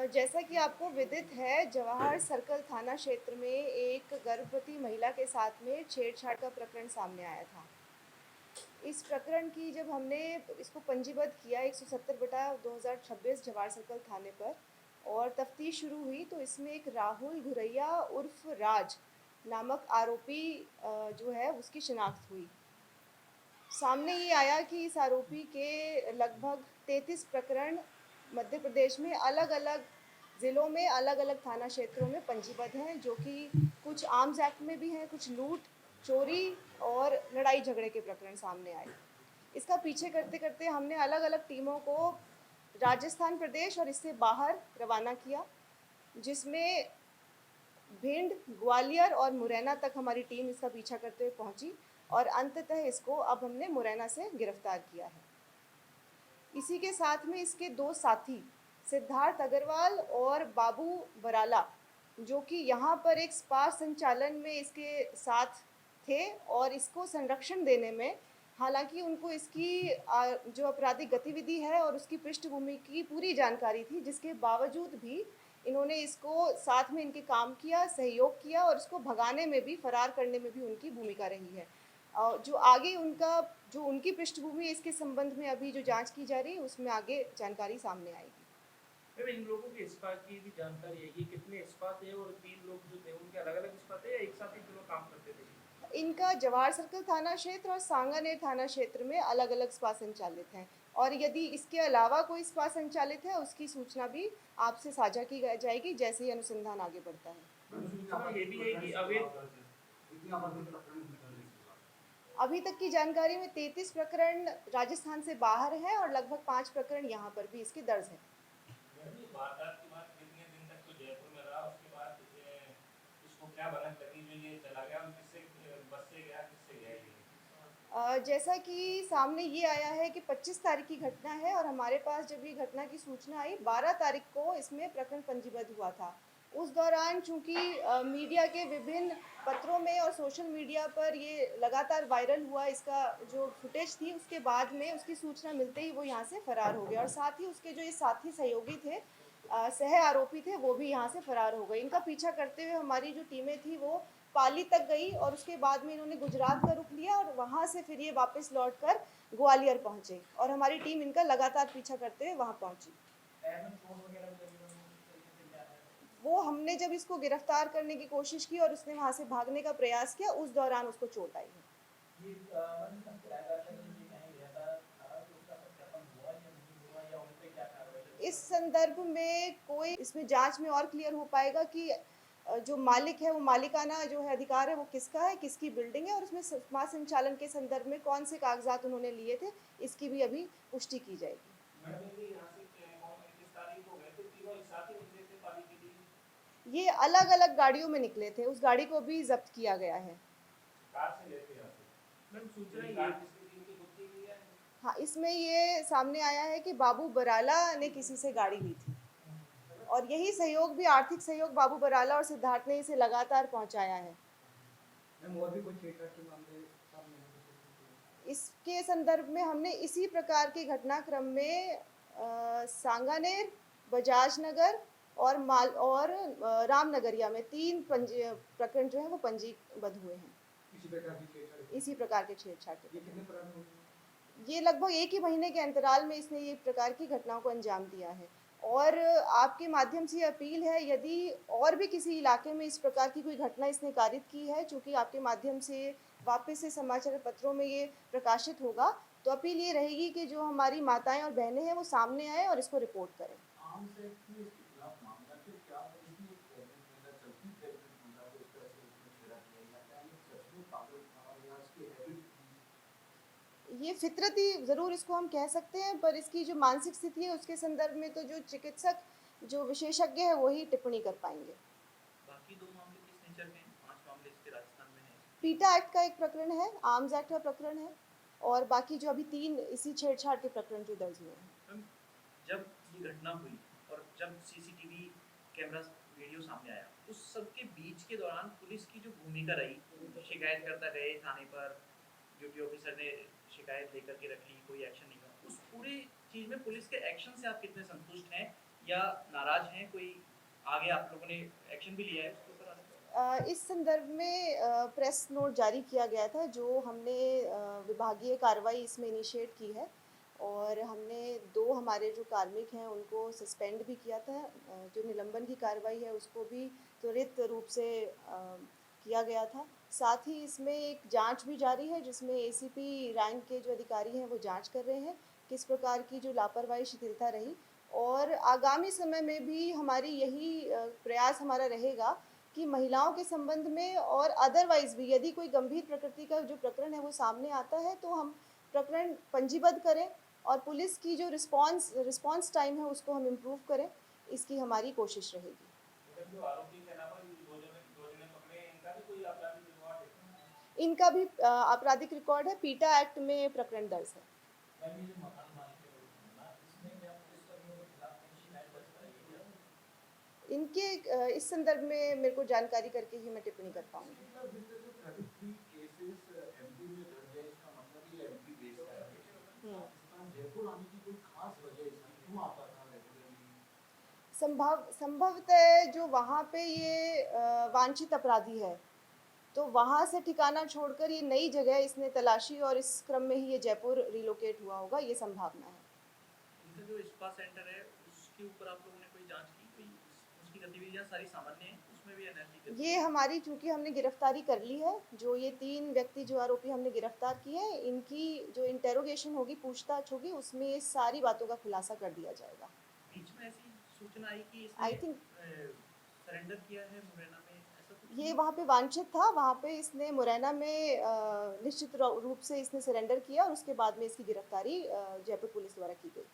जैसा कि आपको विदित है, जवाहर सर्कल थाना क्षेत्र में एक गर्भवती महिला के साथ में छेड़छाड़ का प्रकरण सामने आया था। इस प्रकरण की जब हमने इसको पंजीबद्ध किया 170/2026 जवाहर सर्कल थाने पर और तफ्तीश शुरू हुई, तो इसमें एक राहुल घुरैया उर्फ राज नामक आरोपी जो है उसकी शिनाख्त हुई। सामने ये आया कि इस आरोपी के लगभग 33 प्रकरण मध्य प्रदेश में अलग-अलग ज़िलों में अलग-अलग थाना क्षेत्रों में पंजीबद्ध हैं, जो कि कुछ आर्म्स एक्ट में भी हैं, कुछ लूट, चोरी और लड़ाई झगड़े के प्रकरण सामने आए। इसका पीछे करते-करते हमने अलग-अलग टीमों को राजस्थान प्रदेश और इससे बाहर रवाना किया, जिसमें भिंड, ग्वालियर और मुरैना तक हमारी टीम इसका पीछा करते हुए पहुंची और अंततः इसको अब हमने मुरैना से गिरफ्तार किया है। इसी के साथ में इसके दो साथी सिद्धार्थ अग्रवाल और बाबू बराला, जो कि यहाँ पर एक स्पा संचालन में इसके साथ थे और इसको संरक्षण देने में, हालांकि उनको इसकी जो आपराधिक गतिविधि है और उसकी पृष्ठभूमि की पूरी जानकारी थी, जिसके बावजूद भी इन्होंने इसको साथ में इनके काम किया, सहयोग किया और इसको भगाने में भी, फरार करने में भी उनकी भूमिका रही है। जो आगे जो उनकी पृष्ठभूमि है, इसके संबंध में अभी जो जांच की जा रही है, उसमें आगे जानकारी सामने आएगी। मैम, इन लोगों के इस्पात की भी जानकारी है, ये कितने इस्पात है और 3 लोग जो थे उनके अलग-अलग इस्पात है या एक साथ ही तीनों काम करते थे? इनका जवाहर सर्कल थाना क्षेत्र और सांगानेर थाना क्षेत्र में अलग-अलग स्पा संचालित हैं और यदि इसके अलावा कोई स्पा संचालित है, उसकी सूचना भी आपसे साझा की जाएगी जैसे ही अनुसंधान आगे बढ़ता है। मैम, सूचना ये भी है कि अवैध अभी तक की जानकारी में 33 प्रकरण राजस्थान से बाहर हैं और लगभग 5 प्रकरण यहाँ पर भी इसके दर्ज हैं। वारदात के बाद कितने दिन तक तो जयपुर में रहा, उसके बाद इसको क्या भनक लगी जो ये चला गया और किससे बस से गया, किससे गया ये? जैसा कि सामने ये आया है कि 25 तारीख की घटना है और हमारे पास जब ये घटना की सूचना आई 12 तारीख को इसमें प्रकरण पंजीबद्ध हुआ था। उस दौरान चूंकि मीडिया के विभिन्न पत्रों में और सोशल मीडिया पर ये लगातार वायरल हुआ, इसका जो फुटेज थी उसके बाद में उसकी सूचना मिलते ही वो यहाँ से फरार हो गया और साथ ही उसके जो ये साथी सहयोगी थे, सह आरोपी थे, वो भी यहाँ से फरार हो गए। इनका पीछा करते हुए हमारी जो टीमें थी वो पाली तक गई और उसके बाद में इन्होंने गुजरात का रुख लिया और वहाँ से फिर ये वापस लौटकर ग्वालियर पहुँचे और हमारी टीम इनका लगातार पीछा करते हुए वहाँ पहुँची। वो हमने जब इसको गिरफ्तार करने की कोशिश की और उसने वहाँ से भागने का प्रयास किया, उस दौरान उसको चोट आई है। इस संदर्भ में कोई इसमें जांच में और क्लियर हो पाएगा कि जो मालिक है, वो मालिकाना जो है अधिकार है वो किसका है, किसकी बिल्डिंग है और उसमें समाज संचालन के संदर्भ में कौन से कागजात उन्होंने लिए थे, इसकी भी अभी पुष्टि की जाएगी। ये अलग अलग गाड़ियों में निकले थे, उस गाड़ी को भी जब्त किया गया है। हाँ, इसमें ये सामने आया है कि बाबू बराला ने किसी से गाड़ी ली थी और यही सहयोग भी, आर्थिक सहयोग बाबू बराला और सिद्धार्थ ने इसे लगातार पहुंचाया है। और भी कोई छेड़छाड़ के मामले सामने? इसके संदर्भ में हमने इसी प्रकार के घटनाक्रम में सांगानेर, बजाज नगर और रामनगरिया में 3 प्रकरण जो है वो पंजीबद्ध हुए हैं। इसी प्रकार के छेड़छाड़ के। ये लगभग एक ही महीने के अंतराल में इसने ये प्रकार की घटनाओं को अंजाम दिया है और आपके माध्यम से अपील है, यदि और भी किसी इलाके में इस प्रकार की कोई घटना इसने कारित की है, चूँकि आपके माध्यम से वापस से समाचार पत्रों में ये प्रकाशित होगा, तो अपील ये रहेगी कि जो हमारी माताएं और बहनें हैं वो सामने आए और इसको रिपोर्ट करें। ये फितरती ज़रूर इसको हम कह सकते हैं, पर इसकी जो मानसिक स्थिति है उसके संदर्भ में तो जो चिकित्सक, जो विशेषज्ञ है वही टिप्पणी कर पाएंगे। बाकी 2 मामले किस नेचर के हैं? 5 मामले इसके राजस्थान में हैं। पीटा एक्ट का एक प्रकरण है, आर्म्स एक्ट का प्रकरण है और बाकी जो अभी 3 इसी छेड़छाड़ के प्रकरण जो दर्ज हुए हैं। जब ये घटना हुई और जब सीसीटीवी कैमरा वीडियो सामने आया, उस सब के बीच के दौरान पुलिस की जो भूमिका रही, शिकायतकर्ता गए थाने पर, ड्यूटी ऑफिसर ने शिकायत लेकर के रख ली, कोई एक्शन नहीं हुआ, उस पूरी चीज़ में पुलिस के एक्शन से आप कितने संतुष्ट हैं या नाराज हैं? कोई आगे आप लोगों ने एक्शन भी लिया है उसके ऊपर? इस संदर्भ में प्रेस नोट जारी किया गया था जो हमने विभागीय कार्रवाई इसमें इनिशिएट की है और हमने 2 हमारे जो कार्मिक हैं उनको सस्पेंड भी किया था। जो निलंबन की कार्रवाई है उसको भी त्वरित रूप से किया गया था। साथ ही इसमें एक जांच भी जारी है जिसमें एसीपी रैंक के जो अधिकारी हैं वो जांच कर रहे हैं किस प्रकार की जो लापरवाही शिथिलता रही और आगामी समय में भी हमारी यही प्रयास हमारा रहेगा कि महिलाओं के संबंध में और अदरवाइज़ भी यदि कोई गंभीर प्रकृति का जो प्रकरण है वो सामने आता है तो हम प्रकरण पंजीबद्ध करें और पुलिस की जो रिस्पॉन्स टाइम है उसको हम इम्प्रूव करें, इसकी हमारी कोशिश रहेगी। मैडम, जो आरोपी के अलावा ये दो जने पकड़े हैं, इनका भी कोई आपराधिक रिकॉर्ड है? इनका भी आपराधिक रिकॉर्ड है, पीटा एक्ट में प्रकरण दर्ज है। मैम, ये जो मकान मालिक के विरुद्ध मामला, इसमें क्या पुलिसकर्मियों के खिलाफ कोई शिकायत दर्ज कराई गई है? इनके इस संदर्भ में मेरे को जानकारी करके ही मैं टिप्पणी कर पाऊंगी। सर, जितने जो 33 केसेस एमपी में दर्ज है, इसका मतलब ये एमपी बेस्ड है। पाकिस्तान जयपुर आने की कोई खास वजह इसकी क्यों आता था रेगुलरली? संभवतः जो वहाँ पे ये वांछित अपराधी है तो वहाँ से ठिकाना छोड़कर ये नई जगह इसने तलाशी और इस क्रम में ही ये जयपुर रिलोकेट हुआ होगा, ये संभावना है। इनका जो स्पा सेंटर है उसके ऊपर आप लोगों ने कोई जांच की? कोई उसकी गतिविधियां सारी सामान्य हैं? उसमें भी अनैतिक ये हमारी चूंकि हमने गिरफ्तारी कर ली है, जो ये 3 व्यक्ति जो आरोपी हमने गिरफ्तार किए हैं, इनकी जो इंटेरोगेशन होगी, पूछताछ होगी, उसमें ये सारी बातों का खुलासा कर दिया जाएगा। बीच में ऐसी सूचना आई कि आई इसने थिंक सरेंडर किया है मुरैना में, ऐसा कुछ? ये वहाँ पे वांछित था, वहाँ पे इसने मुरैना में निश्चित रूप से इसने सरेंडर किया और उसके बाद में इसकी गिरफ्तारी जयपुर पुलिस द्वारा की गई।